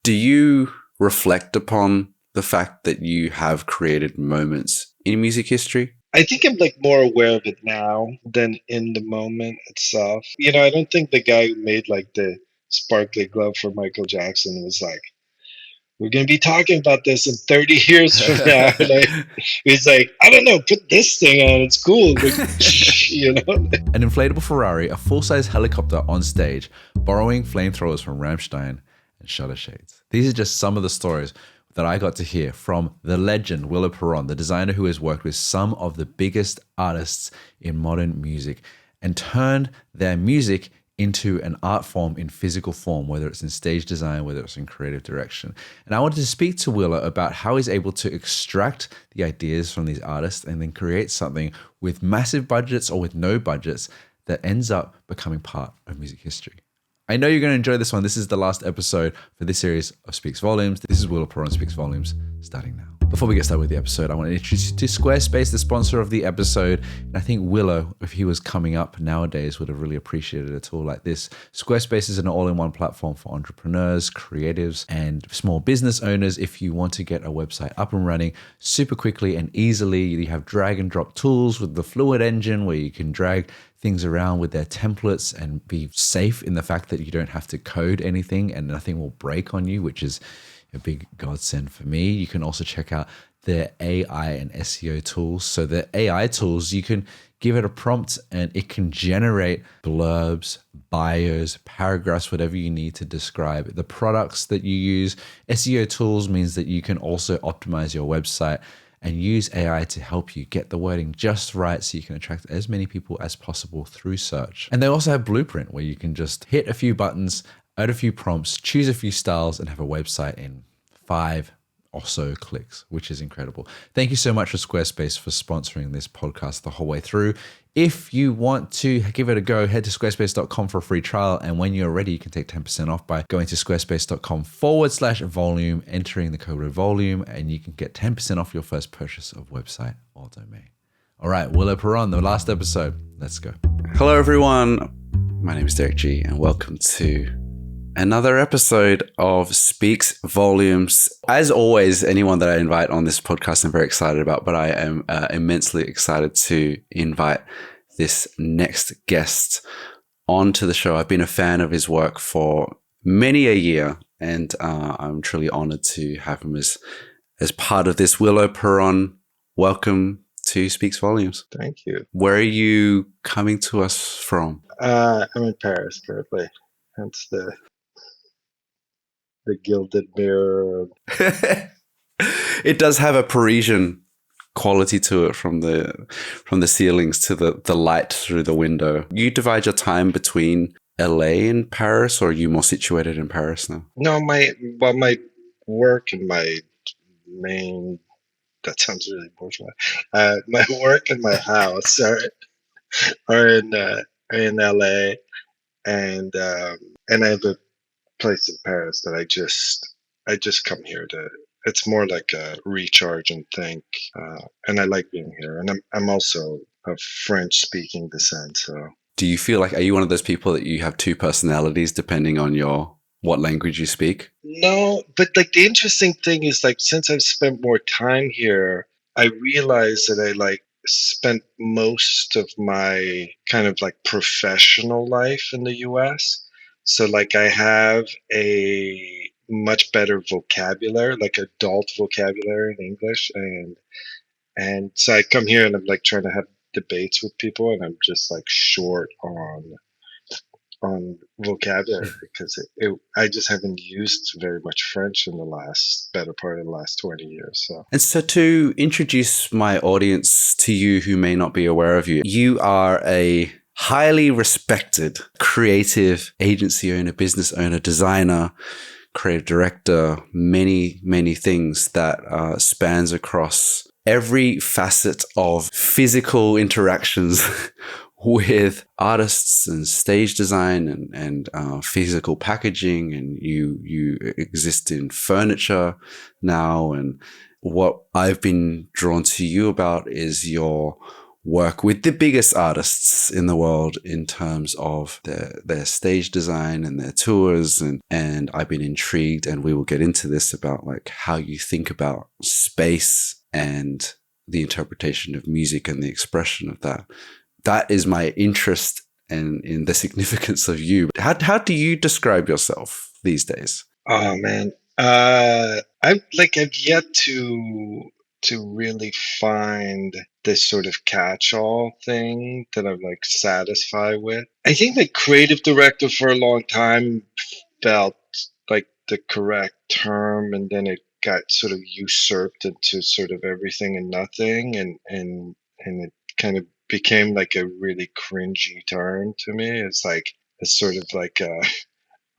Do you reflect upon the fact that you have created moments in music history? I think I'm like more aware of it now than in the moment itself. I don't think the guy who made like the sparkly glove for Michael Jackson was like, we're going to be talking about this in 30 years from now. Like, he's like, I don't know, put this thing on. It's cool. An inflatable Ferrari, a full-size helicopter on stage, borrowing flamethrowers from Rammstein and shutter shades. These are just some of the stories that I got to hear from the legend Willo Perron, the designer who has worked with some of the biggest artists in modern music and turned their music into an art form in physical form, whether it's in stage design, whether it's in creative direction. And I wanted to speak to Willo about how he's able to extract the ideas from these artists and then create something with massive budgets or with no budgets that ends up becoming part of music history. I know you're going to enjoy this one. This is the last episode for this series of Speaks Volumes. This is Willo Perron Speaks Volumes, starting now. Before we get started with the episode, I want to introduce you to Squarespace, the sponsor of the episode. And I think Willo, if he was coming up nowadays, would have really appreciated a tool like this. Squarespace is an all-in-one platform for entrepreneurs, creatives, and small business owners. If you want to get a website up and running super quickly and easily, you have drag and drop tools with the Fluid engine where you can drag things around with their templates and be safe in the fact that you don't have to code anything and nothing will break on you, which is a big godsend for me. You can also check out their AI and SEO tools. So the AI tools, you can give it a prompt and it can generate blurbs, bios, paragraphs, whatever you need to describe the products that you use. SEO tools means that you can also optimize your website and use AI to help you get the wording just right so you can attract as many people as possible through search. And they also have Blueprint where you can just hit a few buttons, add a few prompts, choose a few styles, and have a website in 5 or so clicks, which is incredible. Thank you so much for Squarespace for sponsoring this podcast the whole way through. If you want to give it a go, head to squarespace.com for a free trial. And when you're ready, you can take 10% off by going to squarespace.com/volume, entering the code volume, and you can get 10% off your first purchase of website or domain. All right, Willo Perron, the last episode. Let's go. Hello, everyone. My name is Derrick Gee, and welcome to another episode of Speaks Volumes. As always, anyone that I invite on this podcast, I'm very excited about, but I am immensely excited to invite this next guest onto the show. I've been a fan of his work for many a year, and I'm truly honored to have him as part of this. Willo Perron, welcome to Speaks Volumes. Thank you. Where are you coming to us from? I'm in Paris currently. Hence the gilded mirror. It does have a Parisian quality to it, from the ceilings to the light through the window. You divide your time between LA and Paris, or are you more situated in Paris now? No, my work and my main, that sounds really bourgeois. My work and my house are in LA, and I have a place in Paris that I just come here to. It's more like a recharge and think, and I like being here. And I'm also of French speaking descent. So, do you feel like, are you one of those people that you have two personalities depending on what language you speak? No, but like the interesting thing is, like, since I've spent more time here, I realize that I like spent most of my kind of like professional life in the US. So like I have a much better vocabulary, like adult vocabulary in English, and so I come here and I'm like trying to have debates with people, and I'm just like short on vocabulary because I just haven't used very much French in the better part of the last 20 years. So. And so to introduce my audience to you who may not be aware of you, you are a highly respected creative agency owner, business owner, designer, creative director, many, many things that spans across every facet of physical interactions with artists and stage design and physical packaging, and you exist in furniture now. And what I've been drawn to you about is your work with the biggest artists in the world in terms of their stage design and their tours. And I've been intrigued, and we will get into this, about like how you think about space and the interpretation of music and the expression of that. That is my interest and in the significance of you. How do you describe yourself these days? Oh man, I've yet to really find this sort of catch-all thing that I'm like satisfied with. I think the creative director for a long time felt like the correct term, and then it got sort of usurped into sort of everything and nothing, and it kind of became like a really cringy term to me. It's like it's sort of like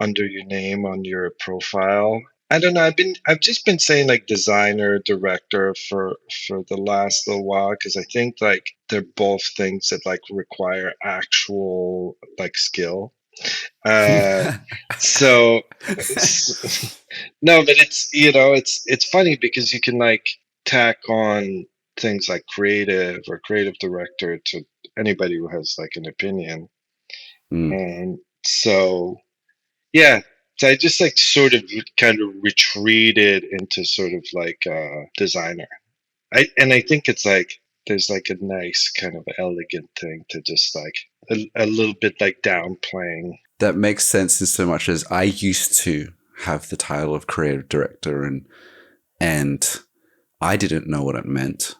under your name on your profile. I don't know. I've just been saying like designer, director for the last little while, because I think like they're both things that like require actual like skill. So no, but it's funny because you can like tack on things like creative or creative director to anybody who has like an opinion. Mm. And so yeah, so I just like sort of kind of retreated into sort of like designer. I think it's like there's like a nice kind of elegant thing to just like a little bit like downplaying. That makes sense in so much as I used to have the title of creative director, and I didn't know what it meant.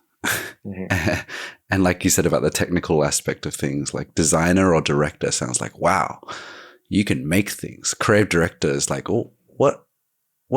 Mm-hmm. And like you said about the technical aspect of things, like designer or director sounds like, wow, you can make things. Creative director is like, oh, what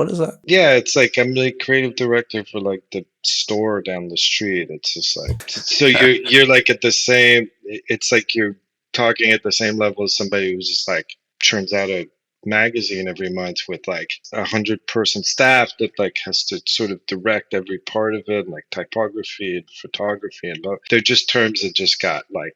is that? Yeah, it's like I'm the creative director for like the store down the street. It's just like so you're like at the same. It's like you're talking at the same level as somebody who's just like churns out a magazine every month with like 100-person staff that like has to sort of direct every part of it, and like typography and photography, and they're just terms that just got like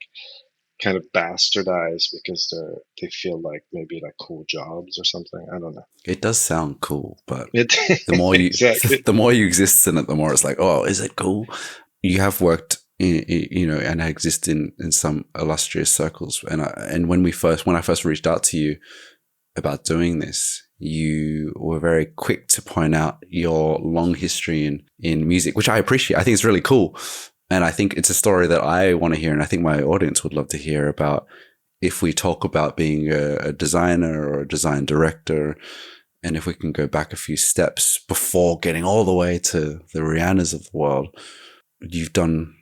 kind of bastardized because they feel like maybe like cool jobs or something. I don't know. It does sound cool, but The more you exactly. the more you exist in it, the more it's like, oh, is it cool? You have worked and exist in some illustrious circles, and when I first reached out to you about doing this, you were very quick to point out your long history in music, which I appreciate. I think it's really cool. And I think it's a story that I want to hear, and I think my audience would love to hear about. If we talk about being a designer or a design director, and if we can go back a few steps before getting all the way to the Rihannas of the world, you've done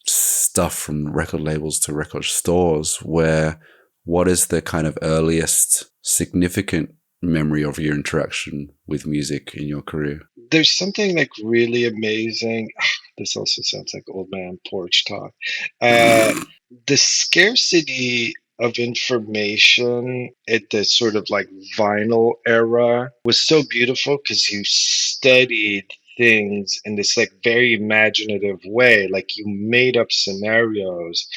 stuff from record labels to record stores. What is the kind of earliest significant memory of your interaction with music in your career? There's something like really amazing. This also sounds like old man porch talk. The scarcity of information at the sort of like vinyl era was so beautiful because you studied things in this like very imaginative way. Like you made up scenarios,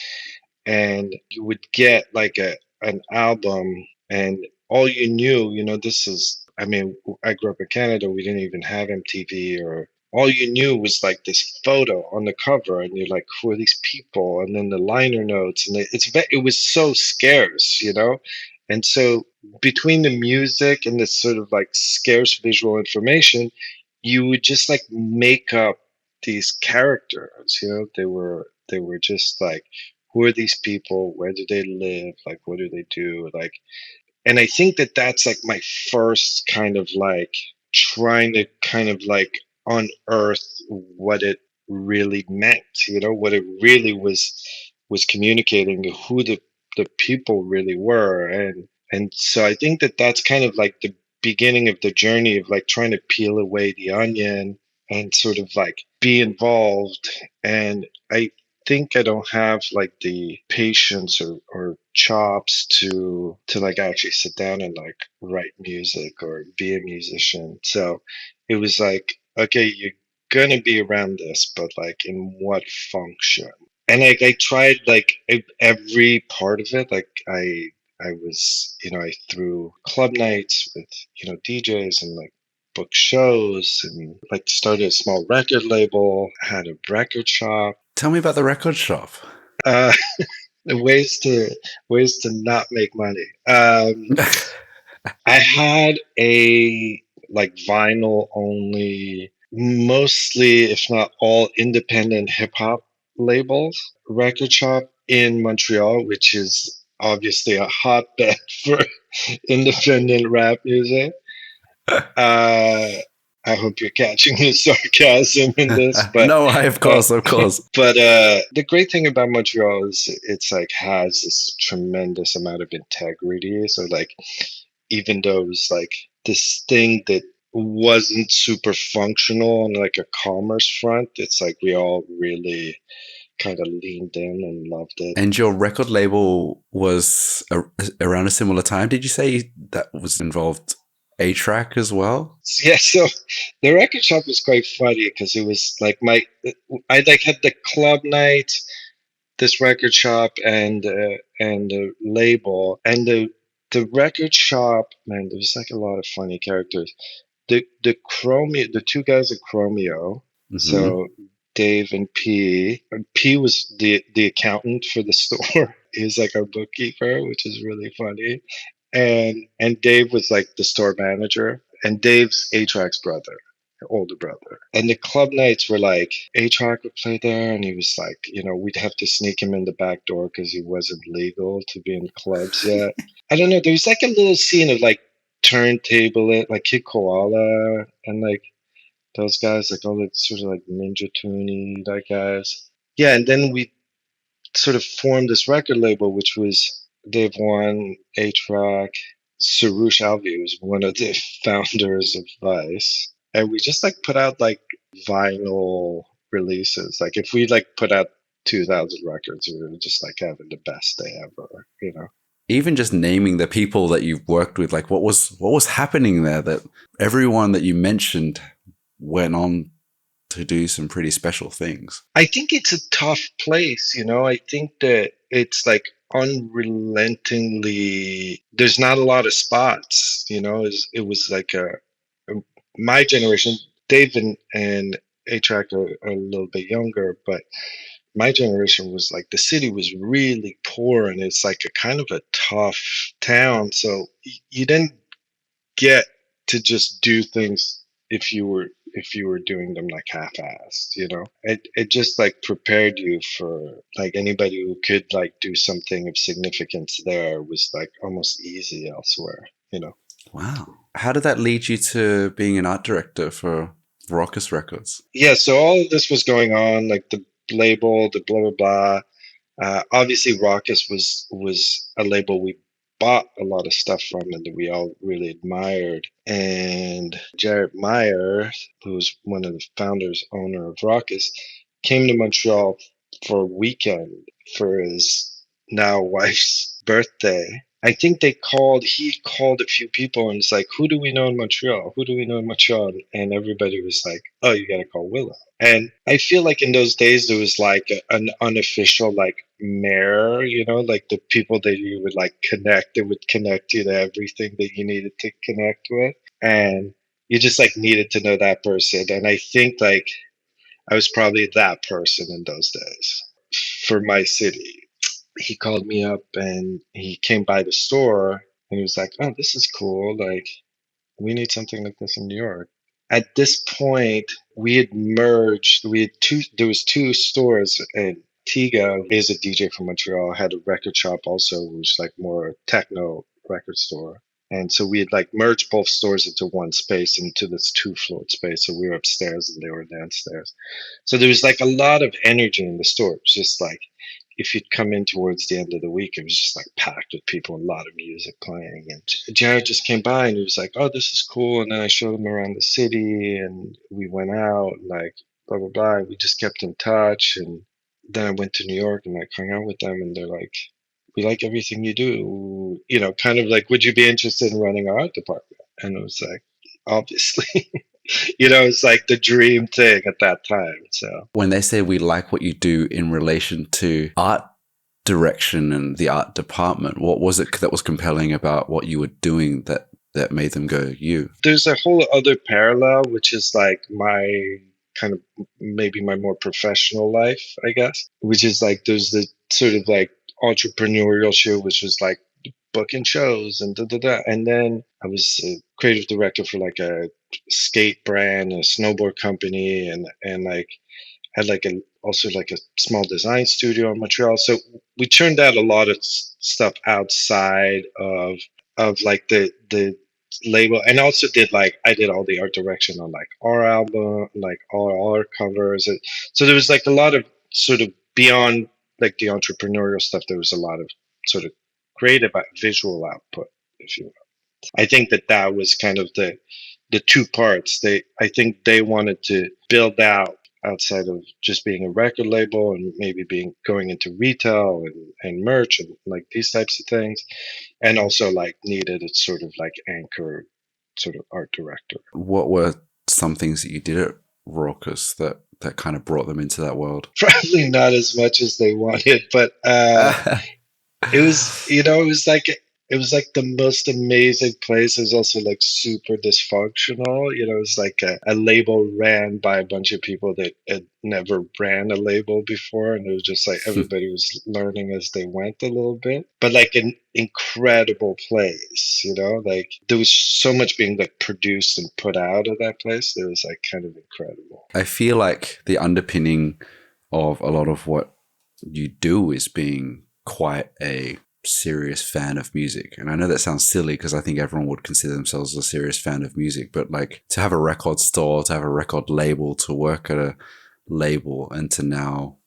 and you would get like an album, and all you knew, this is, I mean, I grew up in Canada. We didn't even have MTV, or all you knew was like this photo on the cover, and you're like, who are these people? And then the liner notes, and it was so scarce. And so between the music and this sort of like scarce visual information, you would just like make up these characters. They were just like, who are these people? Where do they live? Like, what do they do? Like, and I think that that's like my first kind of like trying to kind of like unearth what it really meant, what it really was communicating, who the people really were. And so I think that that's kind of like the beginning of the journey of like trying to peel away the onion and sort of like be involved. And I think I don't have like the patience or chops to like actually sit down and like write music or be a musician. So it was like, okay, you're gonna be around this, but like in what function? And like I tried like every part of it. Like I was, I threw club nights with, DJs, and like book shows, and like started a small record label, had a record shop. Tell me about the record shop. Uh, ways to not make money. I had a like vinyl only, mostly, if not all, independent hip hop labels record shop in Montreal, which is obviously a hotbed for independent rap music. Uh, I hope you're catching the sarcasm in this, No, of uh, course, of course. but the great thing about Montreal is it's like has this tremendous amount of integrity. So like even though it was like this thing that wasn't super functional on like a commerce front, it's like we all really kind of leaned in and loved it. And your record label was around a similar time. Did you say that was involved A-Track as well? Yeah, so the record shop was quite funny because it was like I like had the club night, this record shop, and the label, and the record shop. Man, there was like a lot of funny characters. The two guys at Chromeo. Mm-hmm. So Dave and P. P was the accountant for the store. He was like our bookkeeper, which is really funny. And Dave was like the store manager. And Dave's A-Track's brother, older brother. And the club nights were like A-Track would play there, and he was like, we'd have to sneak him in the back door because he wasn't legal to be in clubs yet. I don't know. There was like a little scene of like turntable it, like Kid Koala and like those guys, like all the sort of like Ninja Tune like guys. Yeah, and then we sort of formed this record label, which was Dave One, A-Track, Sarush Alvi was one of the founders of Vice, and we just like put out like vinyl releases. Like if we like put out 2,000 records, we were just like having the best day ever. Even just naming the people that you've worked with, like what was happening there that everyone that you mentioned went on to do some pretty special things. I think it's a tough place, I think that it's like unrelentingly, there's not a lot of spots, it was like my generation, Dave and A-Track are a little bit younger, but my generation was like the city was really poor, and it's like a kind of a tough town. So you didn't get to just do things if you were doing them like half-assed, it just like prepared you for like anybody who could like do something of significance there was like almost easy elsewhere. Wow. How did that lead you to being an art director for Raucous Records? Yeah, so all of this was going on, like the label, the blah blah blah. Obviously Raucous was a label we bought a lot of stuff from and that we all really admired. And Jared Meyer, who was one of the founders, owner of Raucous, came to Montreal for a weekend for his now wife's birthday. I think he called a few people and was like, who do we know in Montreal? Who do we know in Montreal? And everybody was like, oh, you got to call Willow. And I feel like in those days, there was like an unofficial like mayor, like the people that you would like connect, that would connect you to everything that you needed to connect with. And you just like needed to know that person. And I think like I was probably that person in those days for my city. He called me up and he came by the store and he was like, oh, this is cool. Like, we need something like this in New York. At this point, we had merged. There was two stores, and Tiga is a DJ from Montreal, had a record shop also, which was like more techno record store. And so we had like merged both stores into one space, into this 2-floor space. So we were upstairs and they were downstairs. So there was like a lot of energy in the store. It was just like, if you'd come in towards the end of the week, it was just like packed with people, a lot of music playing. And Jared just came by and he was like, oh, this is cool. And then I showed him around the city and we went out and like blah, blah, blah. And we just kept in touch. And then I went to New York and like hung out with them. And they're like, we like everything you do, kind of like, would you be interested in running our art department? And it was like, obviously. It's like the dream thing at that time. So when they say we like what you do in relation to art direction and the art department, what was it that was compelling about what you were doing that made them go, you? There's a whole other parallel, which is like my kind of maybe my more professional life, I guess, which is like there's the sort of like entrepreneurial shit, which was like booking shows and da da da. And then I was a creative director for like a skate brand, a snowboard company, and like had like also like a small design studio in Montreal. So we turned out a lot of stuff outside of like the label, and also did like I did all the art direction on like our album, like all our covers. And so there was like a lot of sort of beyond like the entrepreneurial stuff. There was a lot of sort of creative visual output, if you will. I think that was kind of the two parts. I think they wanted to build out outside of just being a record label and maybe going into retail and merch and like these types of things, and also like needed a sort of like anchor sort of art director. What were some things that you did at Raucous that kind of brought them into that world? Probably not as much as they wanted, but it was, it was like the most amazing place. It was also like super dysfunctional. It was like a label ran by a bunch of people that had never ran a label before. And it was just like everybody was learning as they went a little bit. But like an incredible place, like there was so much being like produced and put out of that place. It was like kind of incredible. I feel like the underpinning of a lot of what you do is being quite a serious fan of music. And I know that sounds silly because I think everyone would consider themselves a serious fan of music, but like to have a record store, to have a record label, to work at a label, and to now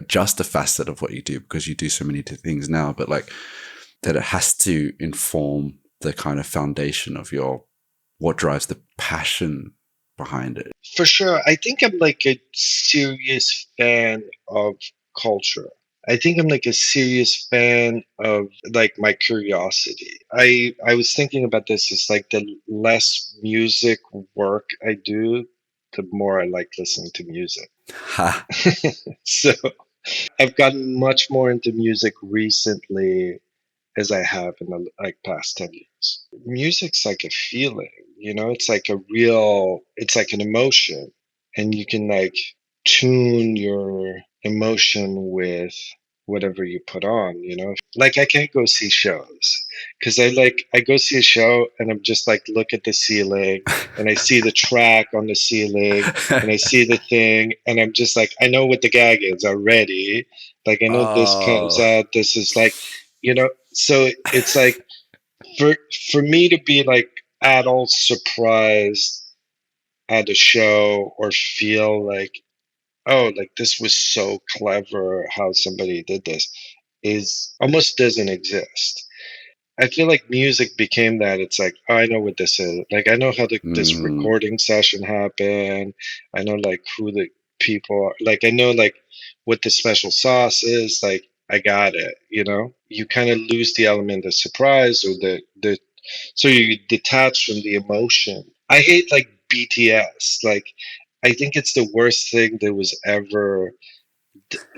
just a facet of what you do because you do so many things now, but like that it has to inform the kind of foundation of what drives the passion behind it. For sure. I think I'm like a serious fan of culture. I think I'm like a serious fan of like my curiosity. I was thinking about this. It's like the less music work I do, the more I like listening to music. So I've gotten much more into music recently as I have in the like past 10 years. Music's like a feeling, it's like it's like an emotion, and you can like tune your emotion with whatever you put on, like I can't go see shows because I go see a show and I'm just like look at the ceiling and I see the track on the ceiling and I see the thing and I'm just like I know what the gag is already, like I know this comes out, this is like, so it's like for me to be like at all surprised at a show or feel like, oh, like this was so clever how somebody did this, is almost doesn't exist. I feel like music became that. It's like, oh, I know what this is. Like, I know how this recording session happened. I know like who the people are. Like, I know like what the special sauce is. Like, I got it. You kind of lose the element of surprise or so you detach from the emotion. I hate like BTS. Like, I think it's the worst thing that was ever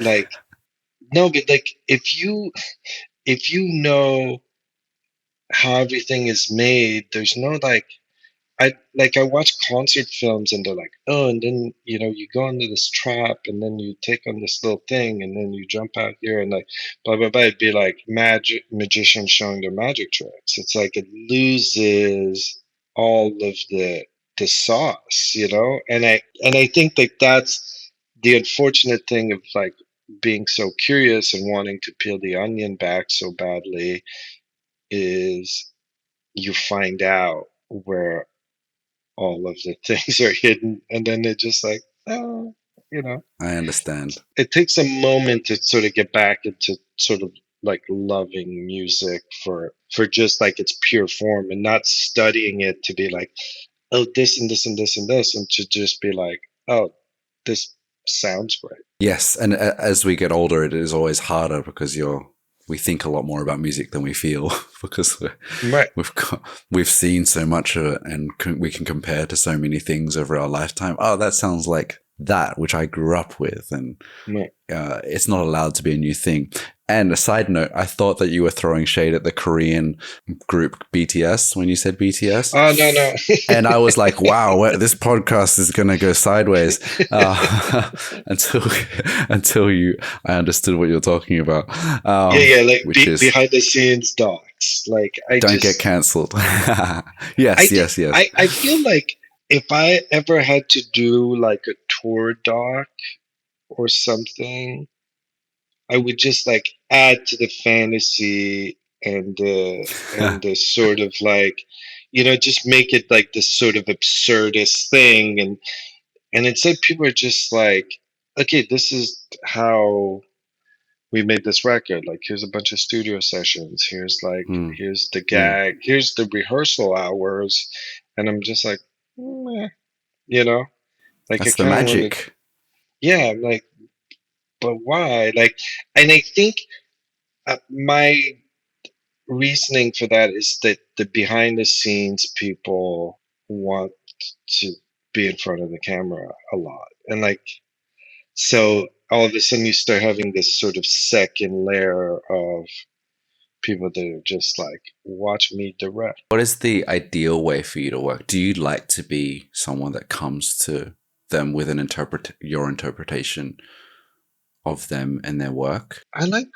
like, no, but like if you know how everything is made, there's no like, I watch concert films and they're like, oh, and then you go into this trap and then you take on this little thing and then you jump out here and like blah blah blah. It'd be like magicians showing their magic tricks. It's like it loses all of the sauce, and I think that that's the unfortunate thing of like being so curious and wanting to peel the onion back so badly is you find out where all of the things are hidden, and then they're just like, oh, I understand. It takes a moment to sort of get back into sort of like loving music for just like its pure form and not studying it to be like, oh, this and this and this and this, and to just be like, oh, this sounds great. Yes, and as we get older, it is always harder because we think a lot more about music than we feel because we've seen so much of it and we can compare to so many things over our lifetime. Oh, that sounds like that, which I grew up with, and it's not allowed to be a new thing. And a side note, I thought that you were throwing shade at the Korean group BTS when you said BTS. Oh, no. And I was like, wow, this podcast is going to go sideways until I understood what you're talking about. Like behind the scenes docs. Like don't get cancelled. Yes. I feel like if I ever had to do like a tour doc or something, I would just like add to the fantasy and the sort of like, just make it like this sort of absurdist thing. And instead people are just like, okay, this is how we made this record. Like, here's a bunch of studio sessions. Here's here's the gag. Here's the rehearsal hours. And I'm just like, like that's the magic. I'm like, but why? Like, and I think my reasoning for that is that the behind the scenes people want to be in front of the camera a lot. And like, so all of a sudden you start having this sort of second layer of people that are just like, watch me direct. What is the ideal way for you to work? Do you like to be someone that comes to them with your interpretation of them and their work? I like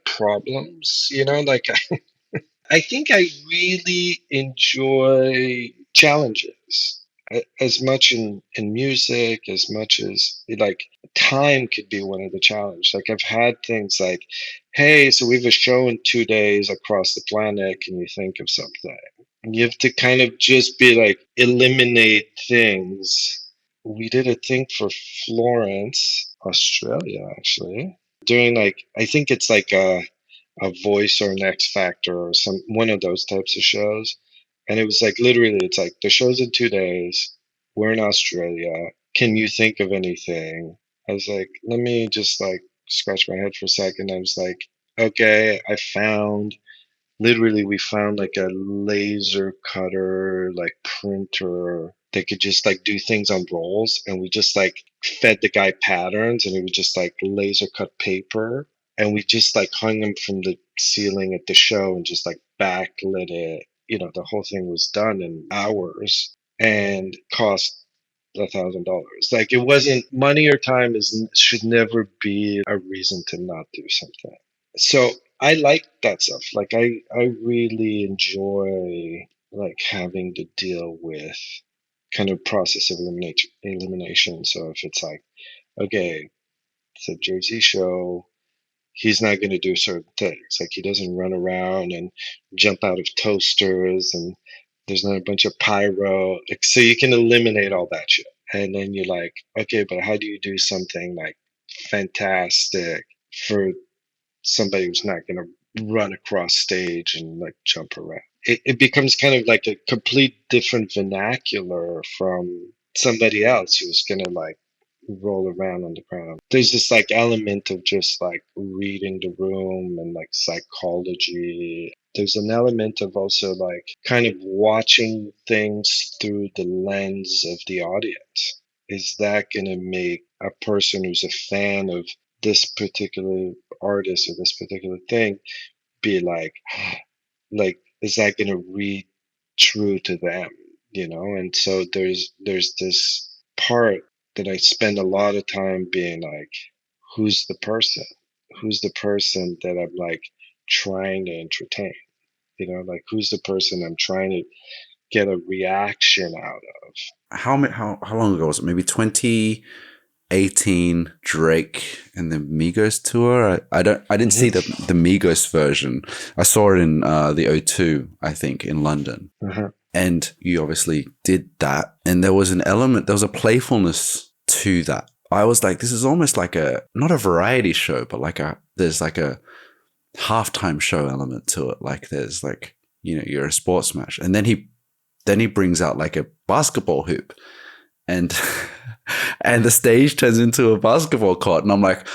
problems, like I think I really enjoy challenges as much in music, as much as like time could be one of the challenges. Like, I've had things like, hey, so we have a show in 2 days across the planet. Can you think of something? And you have to kind of just be like, eliminate things. We did a thing for Florence, Australia, actually, during like, I think it's like a Voice or an X Factor or one of those types of shows. And it was like, literally, it's like, the show's in 2 days. We're in Australia. Can you think of anything? I was like, let me just like scratch my head for a second. I was like, okay, we found like a laser cutter, like printer that could just like do things on rolls. And we just like fed the guy patterns, and it would just like laser cut paper. And we just like hung them from the ceiling at the show and just like backlit it. The whole thing was done in hours and cost $1,000. Like, it wasn't money or time should never be a reason to not do something. So I like that stuff. Like, I really enjoy like having to deal with kind of process of elimination. So if it's like, okay, it's a Jay-Z show, he's not going to do certain things. Like, he doesn't run around and jump out of toasters, and there's not a bunch of pyro. Like, so you can eliminate all that shit. And then you're like, okay, but how do you do something like fantastic for somebody who's not going to run across stage and like jump around? It becomes kind of like a complete different vernacular from somebody else who's going to like roll around on the ground. There's this like element of just like reading the room and like psychology. There's an element of also like kind of watching things through the lens of the audience. Is that going to make a person who's a fan of this particular artist or this particular thing be like, is that going to read true to them? And so there's this part that I spend a lot of time being like, who's the person? Who's the person that I'm like trying to entertain? Like, who's the person I'm trying to get a reaction out of? How long ago was it? Maybe 2018 Drake and the Migos tour. I didn't see the Migos version. I saw it in the O2, I think, in London. And you obviously did that. And there was a playfulness to that. I was like, this is almost like not a variety show, but like there's like a halftime show element to it. Like, there's like, you're a sports match. And then he brings out like a basketball hoop, and the stage turns into a basketball court. And I'm like,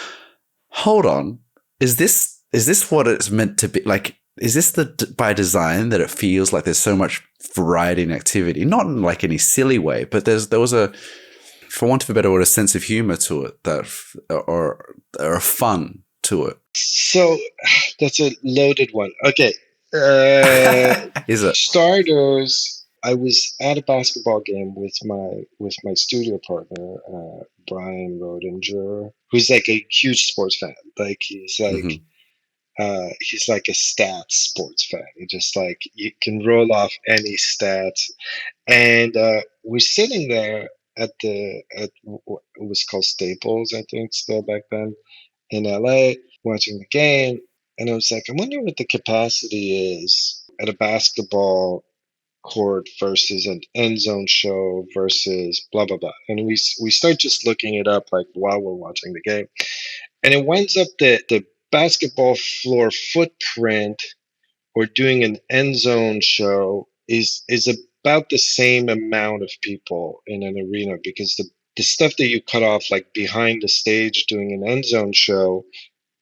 hold on, is this what it's meant to be? Like, is this by design that it feels like there's so much variety and activity? Not in like any silly way, but there was a, for want of a better word, a sense of humor to it, or a fun to it. So that's a loaded one. Okay. Is it? Starters, I was at a basketball game with my studio partner, Brian Rodinger, who's like a huge sports fan. Like Mm-hmm. he's like a stats sports fan. He just like you can roll off any stats. And we're sitting there at what was called Staples, I think, still back then in LA, watching the game. And I was like, I wonder what the capacity is at a basketball court versus an end zone show versus blah blah blah. And we start just looking it up like while we're watching the game, and it winds up that the basketball floor footprint or doing an end zone show is about the same amount of people in an arena, because the stuff that you cut off like behind the stage doing an end zone show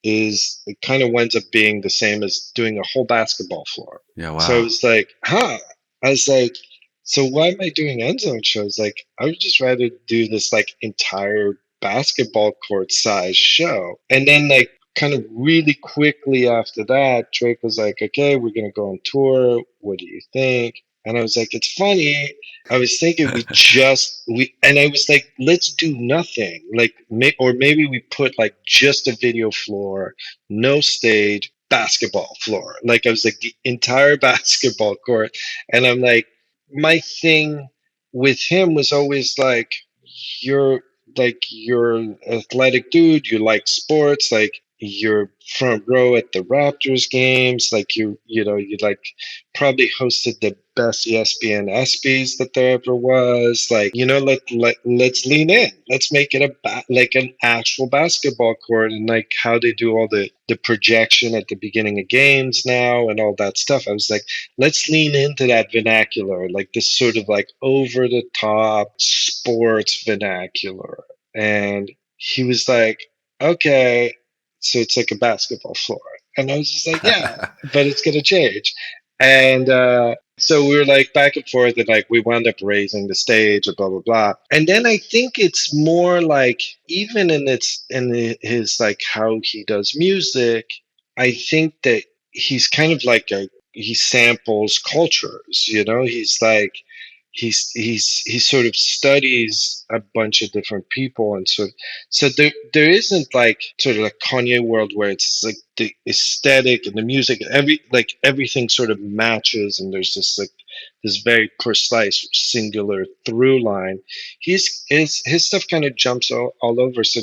is it kind of winds up being the same as doing a whole basketball floor. Yeah, So I wow. was like, I was like, so why am I doing end zone shows? Like, I would just rather do this like entire basketball court size show. And then like kind of really quickly after that, Drake was like, okay, we're gonna go on tour. What do you think? And I was like, it's funny. I was thinking and I was like, let's do nothing. Like, or maybe we put like just a video floor, no stage, basketball floor. Like, I was like, the entire basketball court. And I'm like, my thing with him was always like, you're you're an athletic dude, you like sports, like you're front row at the Raptors games, like you like probably hosted the best ESPN ESPYs that there ever was. Like, let's lean in. Let's make it like an actual basketball court, and like how they do all the projection at the beginning of games now and all that stuff. I was like, let's lean into that vernacular, like this sort of like over the top sports vernacular. And he was like, okay, so it's like a basketball floor. And I was just like, yeah, but it's going to change. And so we were like back and forth, and like we wound up raising the stage and blah blah blah. And then I think it's more like, even in his like how he does music, I think that he's kind of like he samples cultures. He's like he sort of studies a bunch of different people, and so there isn't like sort of like Kanye world where it's like the aesthetic and the music, everything sort of matches, and there's this very precise singular through line. His stuff kind of jumps all over, so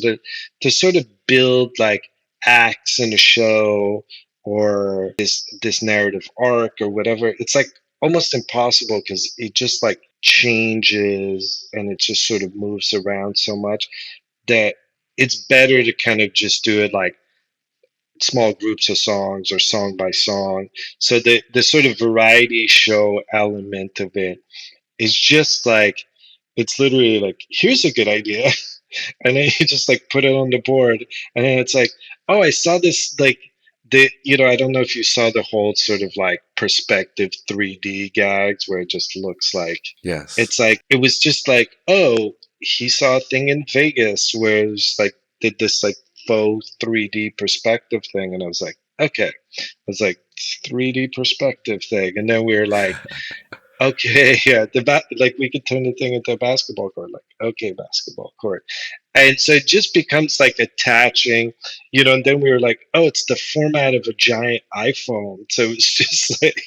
to sort of build like acts in a show, or this narrative arc or whatever, it's like almost impossible, because it just like changes and it just sort of moves around so much that it's better to kind of just do it like small groups of songs or song by song. So the sort of variety show element of it is just like, it's literally like, here's a good idea. And then you just like put it on the board, and then it's like, oh, I saw this, like I don't know if you saw the whole sort of like perspective 3D gags where it just looks like, Yes. it's like, it was just like, oh, he saw a thing in Vegas where it's like did this like faux 3D perspective thing, and I was like, okay. I was like, 3D perspective thing, and then we were like, okay, yeah, like we could turn the thing into a basketball court. Like, okay, basketball court. And so it just becomes like attaching, and then we were like, oh, it's the format of a giant iPhone. So it's just like,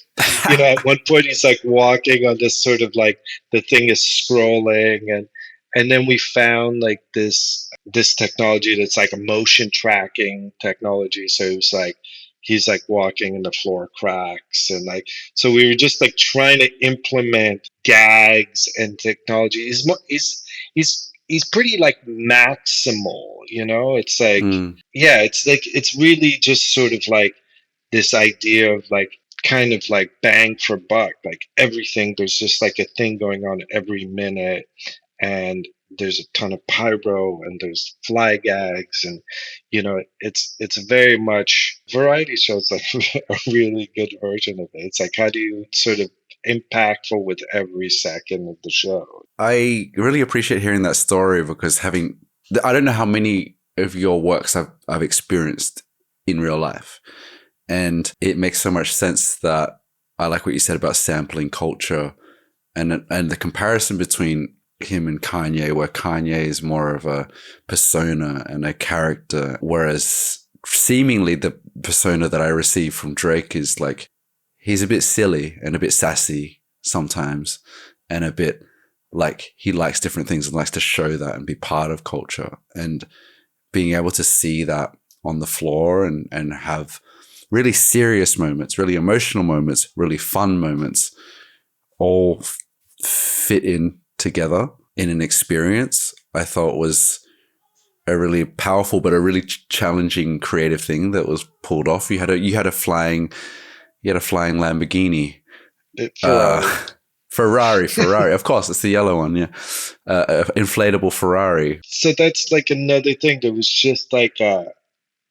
at one point he's like walking on this sort of like, the thing is scrolling, and then we found like this technology that's like a motion tracking technology. So it was like, he's like walking and the floor cracks, and like, so we were just like trying to implement gags and technology. He's pretty like maximal, it's like, Mm. yeah, it's like, it's really just sort of like this idea of like kind of like bang for buck, like everything, there's just like a thing going on every minute, and there's a ton of pyro, and there's fly gags, and it's very much variety shows, like a really good version of it. It's like, how do you sort of impactful with every second of the show? I really appreciate hearing that story, because I don't know how many of your works I've experienced in real life. And it makes so much sense that I like what you said about sampling culture and the comparison between him and Kanye, where Kanye is more of a persona and a character, whereas seemingly the persona that I receive from Drake is like, he's a bit silly and a bit sassy sometimes, and a bit like he likes different things and likes to show that and be part of culture. And being able to see that on the floor and have really serious moments, really emotional moments, really fun moments, all fit in together in an experience, I thought was a really powerful but a really challenging creative thing that was pulled off. You had a flying Lamborghini, Ferrari. Of course, it's the yellow one. Yeah, inflatable Ferrari. So that's like another thing. There was just like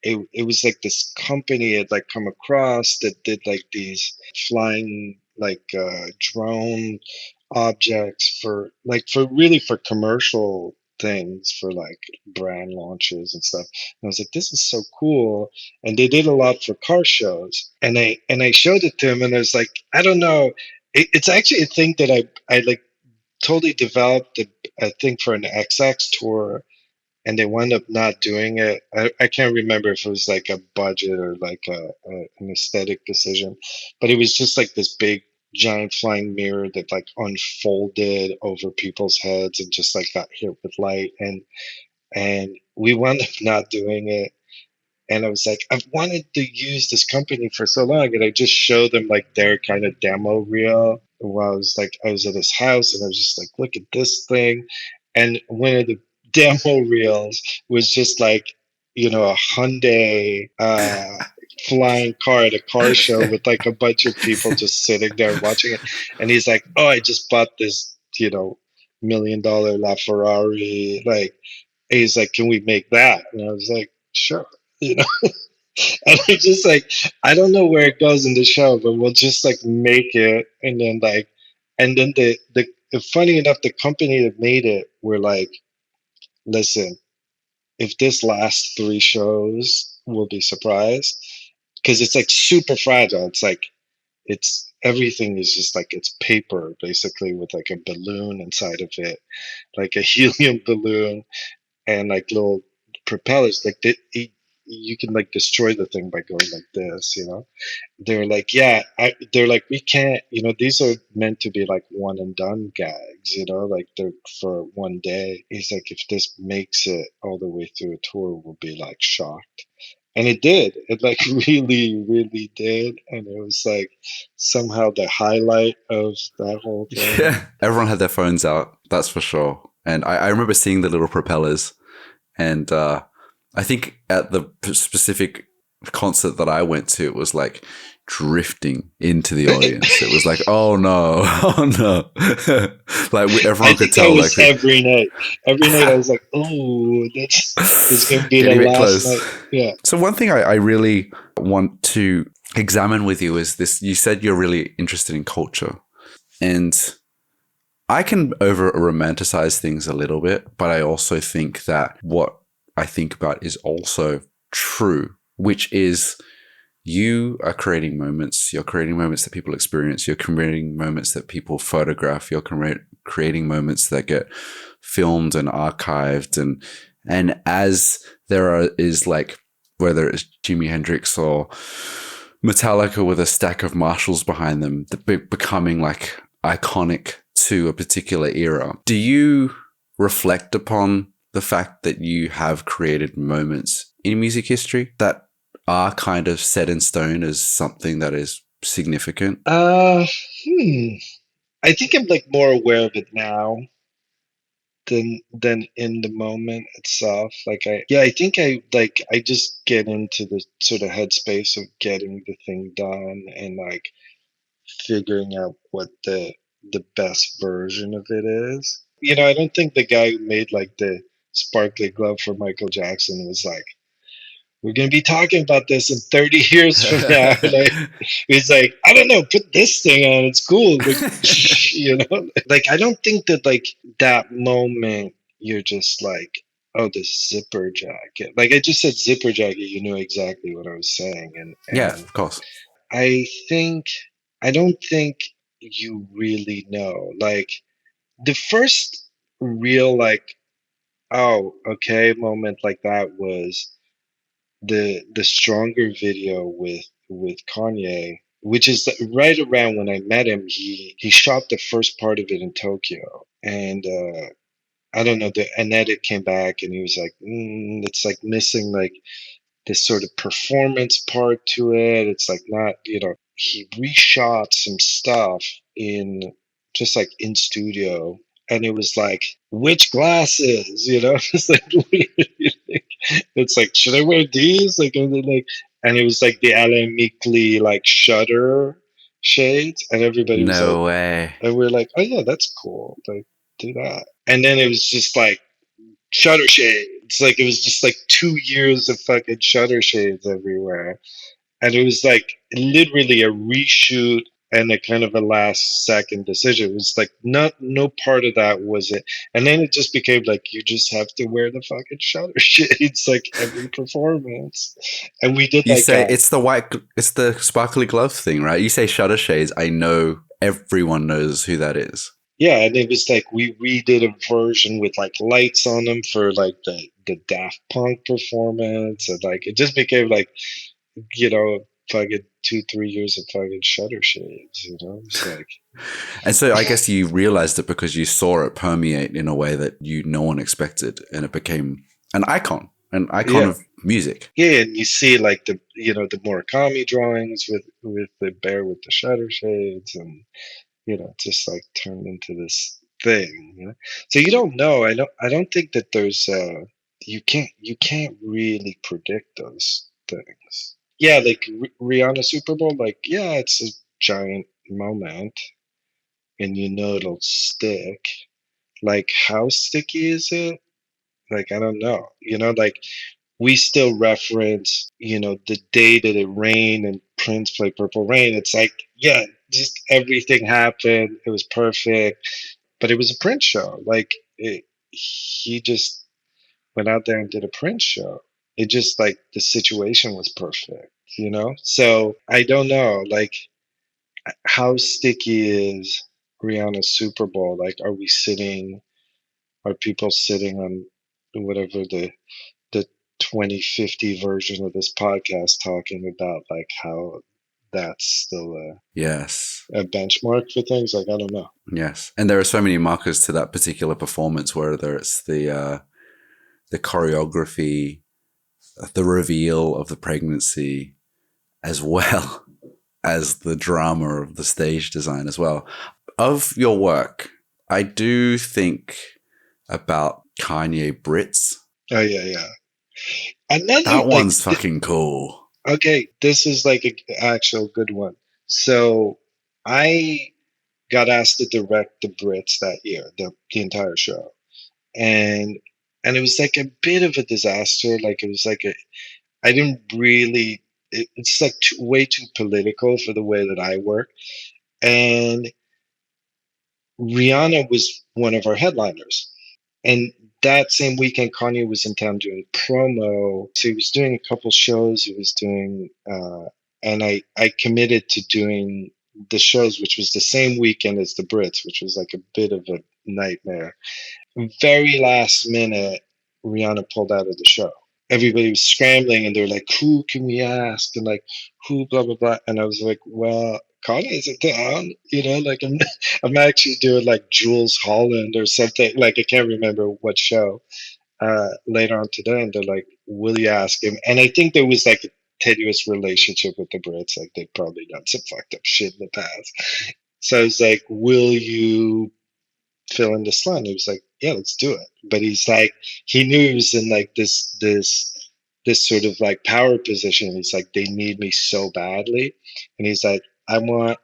it was like this company had like come across that did like these flying like drone objects for commercial things, for like brand launches and stuff. And I was like, this is so cool. And they did a lot for car shows. And I showed it to him, and I was like, I don't know. It's actually a thing that I like totally developed a thing for an XX tour, and they wound up not doing it. I can't remember if it was like a budget or like an aesthetic decision, but it was just like this big giant flying mirror that like unfolded over people's heads and just like got hit with light, and we wound up not doing it. And I was like, I've wanted to use this company for so long, and I just showed them like their kind of demo reel while I was at his house, and I was just like, look at this thing. And one of the demo reels was just like, a Hyundai flying car at a car show with like a bunch of people just sitting there watching it. And he's like, oh, I just bought this, $1 million LaFerrari. Like, he's like, can we make that? And I was like, sure. And I just like, I don't know where it goes in the show, but we'll just like make it. And then the funny enough, the company that made it were like, listen, if this lasts 3 shows, we'll be surprised, because it's like super fragile. It's like everything is just like it's paper basically, with like a balloon inside of it, like a helium balloon, and like little propellers. Like you can like destroy the thing by going like this. They're like, yeah, they're like, we can't, these are meant to be like one and done gags, like they're for one day. He's like, if this makes it all the way through a tour, we'll be like shocked. And it did. It like really, really did. And it was like somehow the highlight of that whole thing. Yeah, everyone had their phones out, that's for sure. And I remember seeing the little propellers, and I think at the specific concert that I went to, it was like drifting into the audience. It was like, oh no. Like everyone could tell. Like every night I was like, oh, this is going to be the last night. Yeah. So one thing I really want to examine with you is this. You said you're really interested in culture, and I can over romanticize things a little bit, but I also think that what I think about is also true, which is you are creating moments. You're creating moments that people experience. You're creating moments that people photograph. You're creating moments that get filmed and archived. And as is like, whether it's Jimi Hendrix or Metallica with a stack of Marshalls behind them, becoming like iconic to a particular era. Do you reflect upon the fact that you have created moments in music history that are kind of set in stone as something that is significant? I think I'm like more aware of it now than in the moment itself. Like I think I just get into the sort of headspace of getting the thing done and like figuring out what the best version of it is. I don't think the guy who made like the sparkly glove for Michael Jackson was like, we're going to be talking about this in 30 years from now. Like, he's like, I don't know, put this thing on, it's cool. Like, like, I don't think that like that moment you're just like, oh, the zipper jacket. Like I just said zipper jacket, you knew exactly what I was saying. Yeah, And of course. I think I don't think you really know. Like the first real like, oh, okay moment like that was the stronger video with Kanye, which is right around when I met him. He shot the first part of it in Tokyo, and I don't know. An edit came back, and he was like, "It's like missing like this sort of performance part to it. It's like not, you know." He reshot some stuff in just like in studio, and it was like, which glasses, you know? It's like, what do you think? It's like, should I wear these? Like, and then like, and it was like the Alain Mickley like shutter shades, and everybody was like, No way. and we're like, oh yeah, that's cool. Like, do that. And then it was just like shutter shades. Like it was just like 2 years of fucking shutter shades everywhere. And it was like literally a reshoot and a kind of a last second decision. It was like no part of that was it. And then it just became like you just have to wear the fucking shutter shades like every performance. And we did You like say it's it's the sparkly glove thing, right? You say shutter shades. I know everyone knows who that is. yeah, and it was like we redid a version with like lights on them for like the Daft Punk performance, and like it just became like, you know, fucking 2 3 years of fucking shutter shades, you know. It's like, And so I guess you realized it because you saw it permeate in a way that no one expected, and it became an icon yeah, of music. yeah, and you see like the, you know, the Murakami drawings with the bear with the shutter shades, and you know, just like turned into this thing, you know. So you don't know. I don't think that there's you can't really predict those things. Yeah, like Rihanna Super Bowl, like yeah, it's a giant moment, and you know it'll stick. Like how sticky is it? Like I don't know. You know, like we still reference, you know, the day that it rained and Prince played Purple Rain. It's like, yeah, just everything happened. It was perfect, but it was a Prince show. Like he just went out there and did a Prince show. It just like the situation was perfect, you know. So I don't know, like how sticky is Rihanna's Super Bowl? Like, are we sitting? Are people sitting on whatever the 2050 version of this podcast talking about like how that's still Yes. a benchmark for things? Like I don't know. Yes. And there are so many markers to that particular performance, whether it's the choreography, the reveal of the pregnancy, as well as the drama of the stage design as well. Of your work, I do think about Kanye Brits. Oh yeah, yeah. Another That like one's fucking cool. okay, this is like an actual good one. So I got asked to direct the Brits that year, the entire show, and it was like a bit of a disaster. Like it was like I didn't really. It's like way too political for the way that I work, and Rihanna was one of our headliners. And that same weekend, Kanye was in town doing promo. So he was doing a couple shows. He was doing, and I committed to doing the shows, which was the same weekend as the Brits, which was like a bit of a nightmare. Very last minute, Rihanna pulled out of the show. Everybody was scrambling, and they're like, "Who can we ask?" And like, "Who?" Blah blah blah. And I was like, "Well, Kanye's in town, you know. Like, I'm actually doing like Jules Holland or something. Like, I can't remember what show later on today." And they're like, "Will you ask him?" And I think there was like a tenuous relationship with the Brits. Like, they've probably done some fucked up shit in the past. So I was like, "Will you fill in the slot?" And he was like, "Yeah, let's do it." But he's like, he knew he was in like this sort of like power position. He's like, they need me so badly, and he's like, I want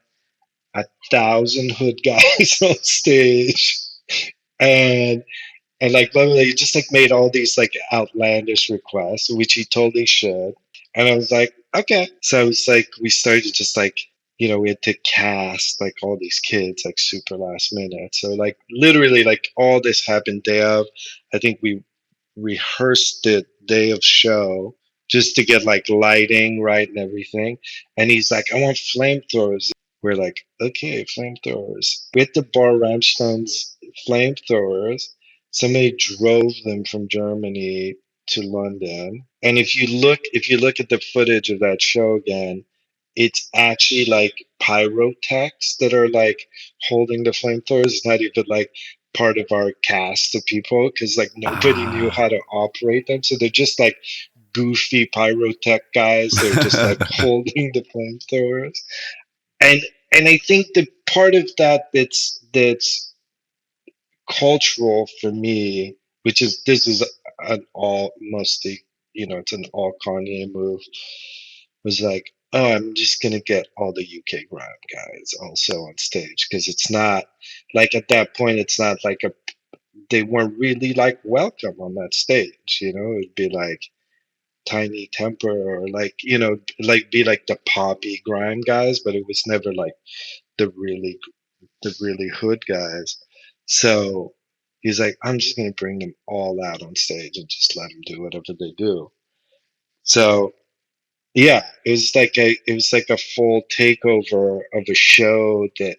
1,000 hood guys on stage, and like blah, blah, blah. He just like made all these like outlandish requests, which he totally should. And I was like, okay. So I was like, we started just like, you know, we had to cast like all these kids like super last minute. So like literally like all this happened day of. I think we rehearsed the day of show just to get like lighting right and everything. And he's like, I want flamethrowers. We're like, okay, flamethrowers. With the Bar Rammstein's flamethrowers, somebody drove them from Germany to London. And if you look at the footage of that show again, it's actually like pyrotechs that are like holding the flamethrowers. It's not even like part of our cast of people because like nobody knew how to operate them. So they're just like goofy pyrotech guys. They're just like holding the flamethrowers. And and I think the part of that that's cultural for me, which is this is an all mostly, it's an all Kanye move, was like, oh, I'm just gonna get all the UK grime guys also on stage because it's not like at that point it's not like they weren't really like welcome on that stage, it'd be like Tiny Temper or like like be like the poppy grime guys, but it was never like the really the really hood guys. So he's like, I'm just gonna bring them all out on stage and just let them do whatever they do. So yeah, it was like a full takeover of a show that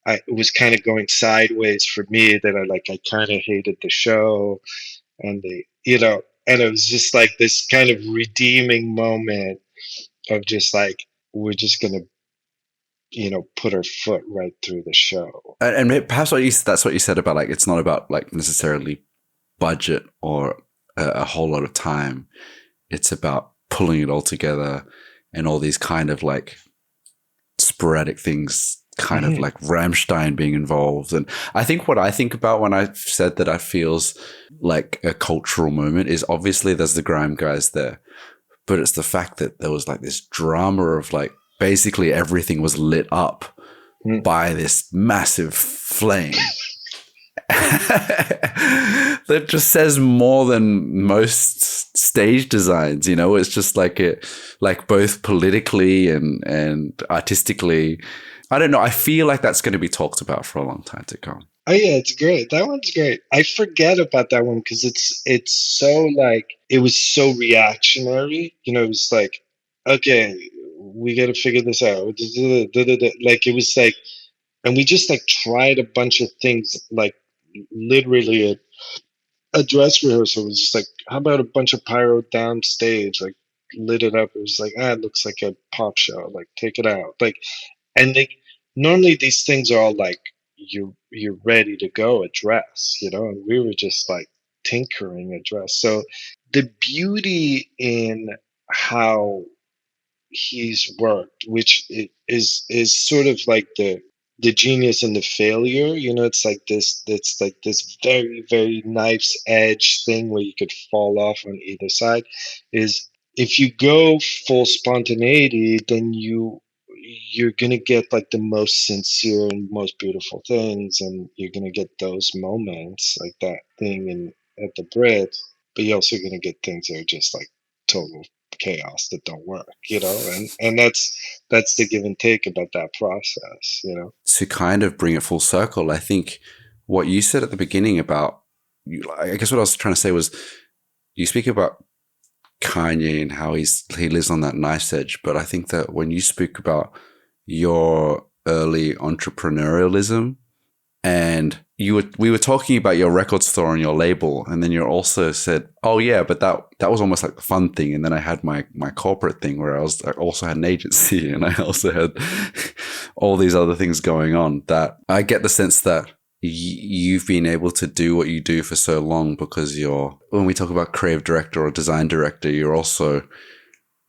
it was kind of going sideways for me. That I kind of hated the show, and and it was just like this kind of redeeming moment of just like we're just gonna put our foot right through the show. And perhaps that's what you said about like it's not about like necessarily budget or a whole lot of time. It's about pulling it all together and all these kind of like sporadic things, kind of like Rammstein being involved. And I think what I think about when I said that I feels like a cultural moment is obviously there's the grime guys there, but it's the fact that there was like this drama of like basically everything was lit up by this massive flame. That just says more than most stage designs, it's just like both politically and artistically. I don't know. I feel like that's going to be talked about for a long time to come. Oh yeah, it's great. That one's great. I forget about that one because it's so like it was so reactionary. It was like, okay, we got to figure this out. Like it was like, and we just like tried a bunch of things. Like literally a dress rehearsal was just like, how about a bunch of pyro downstage? Like lit it up. It was like, it looks like a pop show. Like take it out. Like, and normally these things are all like you're ready to go a dress, and we were just like tinkering a dress. So the beauty in how he's worked, which is sort of like the genius and the failure. It's like this very, very knife's edge thing where you could fall off on either side. Is if you go full spontaneity, then you're gonna get like the most sincere and most beautiful things, and you're gonna get those moments like that thing at the Brit, but you're also gonna get things that are just like total chaos that don't work, and that's the give and take about that process. To kind of bring it full circle, I think what you said at the beginning about, I guess what I was trying to say was, you speak about Kanye and how he lives on that knife's edge, but I think that when you speak about your early entrepreneurialism, and we were talking about your record store and your label, and then you also said, oh yeah, but that was almost like the fun thing, and then I had my corporate thing where I also had an agency, and I also had all these other things going on. That I get the sense that you've been able to do what you do for so long because when we talk about creative director or design director, you're also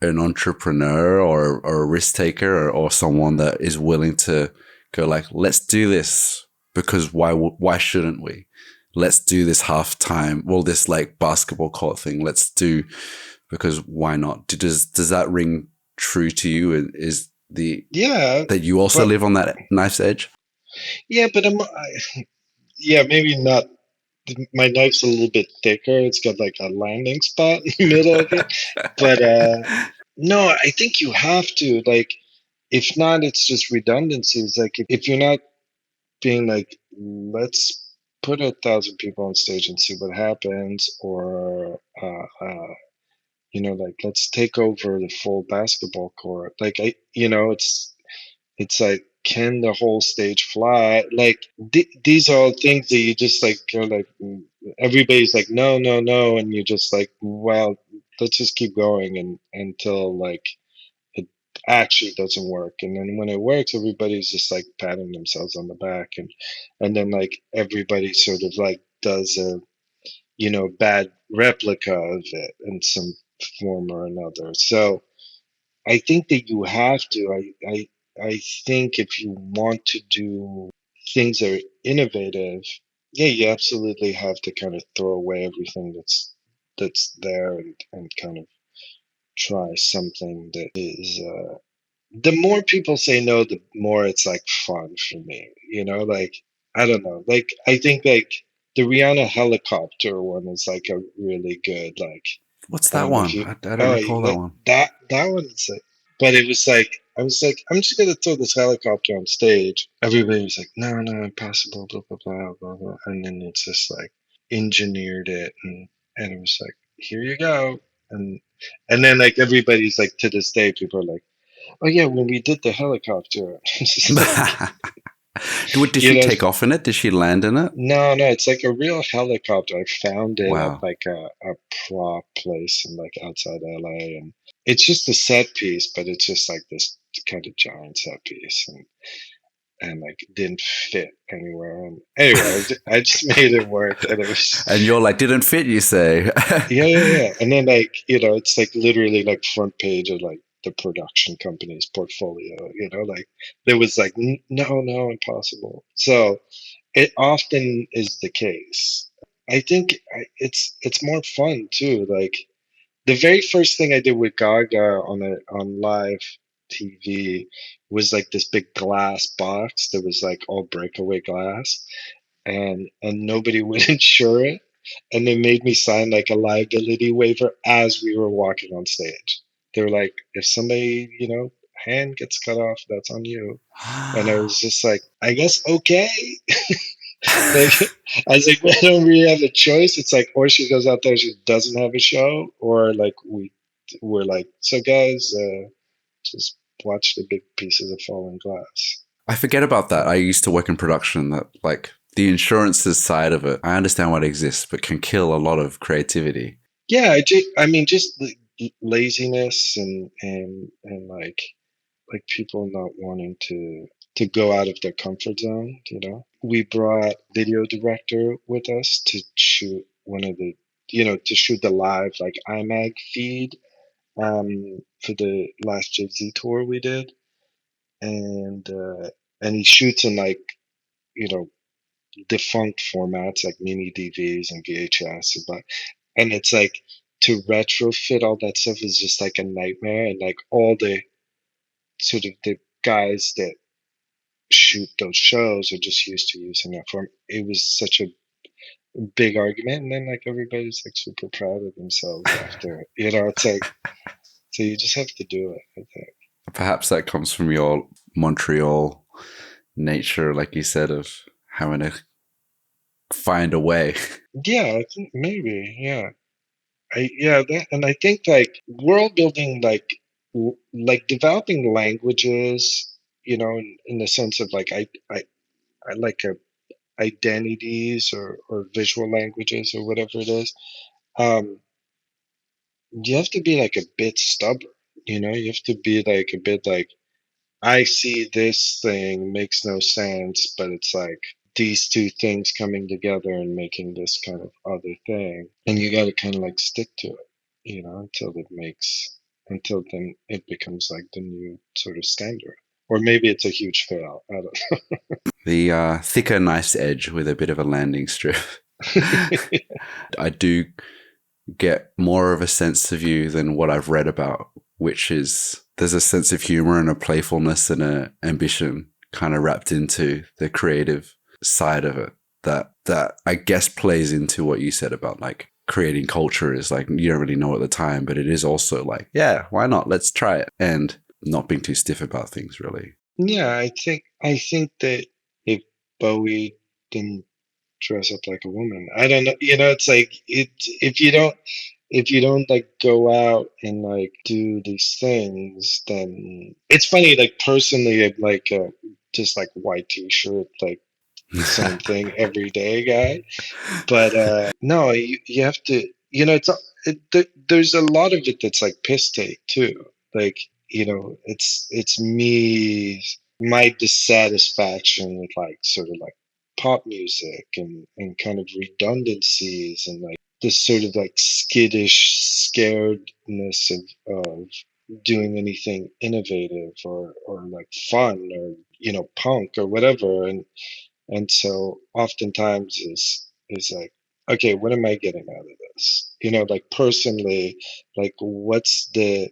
an entrepreneur or a risk taker or someone that is willing to go like, let's do this because why shouldn't we? Let's do this halftime. Well, this like basketball court thing. Let's do because why not? Does that ring true to you? Is that you also live on that knife's edge? Yeah, but maybe not. My knife's a little bit thicker. It's got like a landing spot in the middle of it. But no, I think you have to. Like, if not, it's just redundancies. Like, if you're not being like, let's put 1,000 people on stage and see what happens, or like, let's take over the full basketball court. Like, it's like, can the whole stage fly? Like, these are all things that you just like go like, everybody's like, no, no, no, and you're just like, well, let's just keep going until like it actually doesn't work. And then when it works, everybody's just like patting themselves on the back, and then like everybody sort of like does a bad replica of it in some form or another. So I think that you have to. I think if you want to do things that are innovative, yeah, you absolutely have to kind of throw away everything that's there, and kind of try something that is. The more people say no, the more it's like fun for me. Like, I don't know. Like, I think like the Rihanna helicopter one is like a really good, like, What's I that don't know if one? you. I don't Oh, recall that one. that one is like. But it was like, I was like, I'm just gonna throw this helicopter on stage. Everybody was like, no, no, impossible, blah blah blah blah blah. And then it's just like engineered it, and it was like, here you go. And then like everybody's like, to this day, people are like, oh yeah, when we did the helicopter. Did you she know, take off in it? Did she land in it? no, no, it's like a real helicopter. I found it at Wow. like a prop place in like outside LA, and it's just a set piece, but it's just like this kind of giant set piece, and like didn't fit anywhere. And anyway, I just made it work, and it was And you're like, didn't fit, you say? yeah, yeah, yeah. And then like it's like literally like front page of like the production company's portfolio. Like there was like no, no, impossible. So it often is the case. I think it's more fun too. Like the very first thing I did with Gaga on live TV was like this big glass box that was like all breakaway glass, and nobody would insure it, and they made me sign like a liability waiver as we were walking on stage. They were like, if somebody hand gets cut off, that's on you. And I was just like, I guess okay. Like, I was like, we don't really have a choice. It's like, or she goes out there, she doesn't have a show, or like we're like, so guys, just watch the big pieces of falling glass. I forget about that. I used to work in production. That like the insurances side of it, I understand why it exists, but can kill a lot of creativity. Yeah, I mean, just laziness and like people not wanting to go out of their comfort zone. We brought video director with us to shoot one of the to shoot the live like iMag feed for the last Jay-Z tour we did, and he shoots in like you know defunct formats like mini DVs and VHS, and it's like to retrofit all that stuff is just like a nightmare, and like all the sort of the guys that shoot those shows are just used to using that form. It was such a big argument, and then like everybody's like super proud of themselves after. It's like, so you just have to do it, I think. Perhaps that comes from your Montreal nature, like you said, of having to find a way. Yeah, I think maybe. Yeah, and I think like world building, like developing languages, in the sense of like I like identities or visual languages or whatever it is. Um, you have to be like a bit stubborn. You have to be like a bit like, I see this thing makes no sense, but it's like these two things coming together and making this kind of other thing. And you got to kind of like stick to it, until then it becomes like the new sort of standard. Or maybe it's a huge fail. I don't know. The thicker, nice edge with a bit of a landing strip. I do get more of a sense of you than what I've read about, which is there's a sense of humor and a playfulness and an ambition kind of wrapped into the creative side of it that I guess plays into what you said about like creating culture is like you don't really know at the time, but it is also like, yeah, why not? Let's try it. And not being too stiff about things, really. Yeah, I think that if Bowie didn't dress up like a woman. I don't know. It's like if you don't like go out and like do these things, then it's funny. Like personally, I'm like just like white t-shirt, like same thing every day guy. But no, you have to. There's a lot of it that's like piss take too. Like it's me, my dissatisfaction with like sort of like pop music and kind of redundancies and like this sort of like skittish scaredness of doing anything innovative or like fun or punk or whatever. And so oftentimes is like, okay, what am I getting out of this? Like personally, like what's the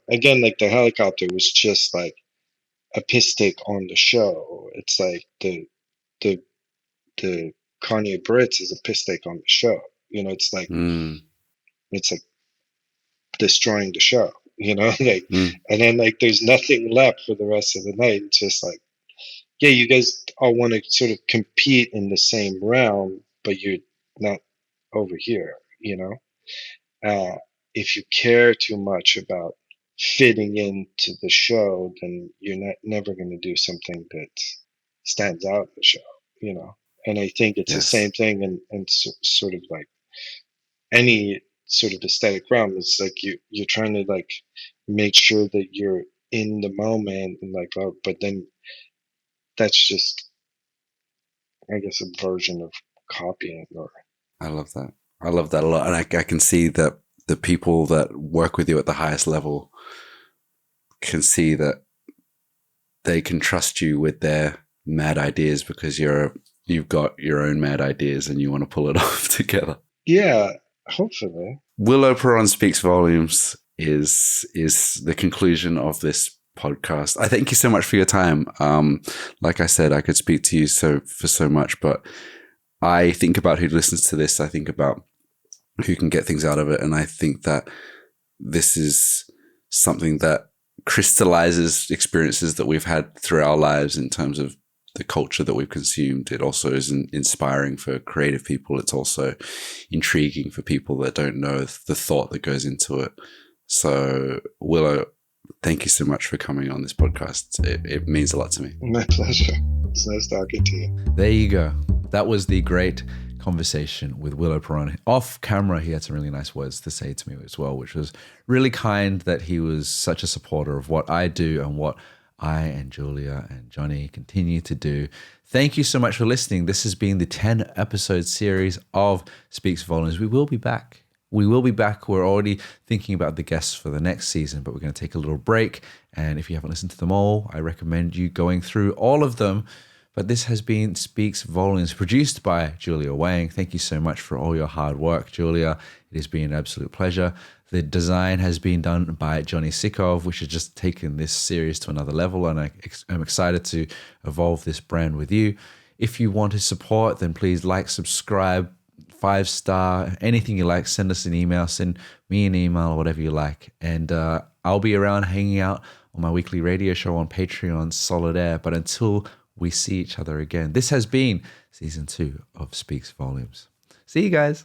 again, like the helicopter was just like a piss take on the show. It's like the the Kanye Brits is a piss take on the show. It's like it's like destroying the show, like and then like there's nothing left for the rest of the night. It's just like, yeah, you guys all want to sort of compete in the same realm, but you're not over here, if you care too much about fitting into the show, then you're never going to do something that stands out in the show. And I think it's the same thing and sort of like any sort of aesthetic realm. It's like you're trying to like make sure that you're in the moment and like, oh, but then that's just, I guess, a version of copying. Or I love that. I love that a lot. And I can see that the people that work with you at the highest level can see that they can trust you with their mad ideas because you've got your own mad ideas and you want to pull it off together. Yeah, hopefully. Willo Perron Speaks Volumes is the conclusion of this podcast. I thank you so much for your time. Like I said, I could speak to you for so much, but I think about who listens to this. I think about who can get things out of it. And I think that this is something that crystallizes experiences that we've had through our lives in terms of the culture that we've consumed. It also is inspiring for creative people. It's also intriguing for people that don't know the thought that goes into it. So, Willow, thank you so much for coming on this podcast. It means a lot to me. My pleasure. It's nice talking to you. There you go. That was the great conversation with Willo Perron. Off camera, he had some really nice words to say to me as well, which was really kind that he was such a supporter of what I do and what I and Julia and Jonny continue to do. Thank you so much for listening. This has been the 10-episode series of Speaks Volumes. We will be back. We're already thinking about the guests for the next season, but we're going to take a little break. And if you haven't listened to them all, I recommend you going through all of them. But this has been Speaks Volumes, produced by Julia Wang. Thank you so much for all your hard work, Julia. It has been an absolute pleasure. The design has been done by Jonny Sikov, which has just taken this series to another level, and I'm excited to evolve this brand with you. If you want to support, then please like, subscribe, 5-star, anything you like. Send us an email, send me an email, or whatever you like. And I'll be around hanging out on my weekly radio show on Patreon, Solid Air. But until we see each other again, this has been season 2 of Speaks Volumes. See you guys.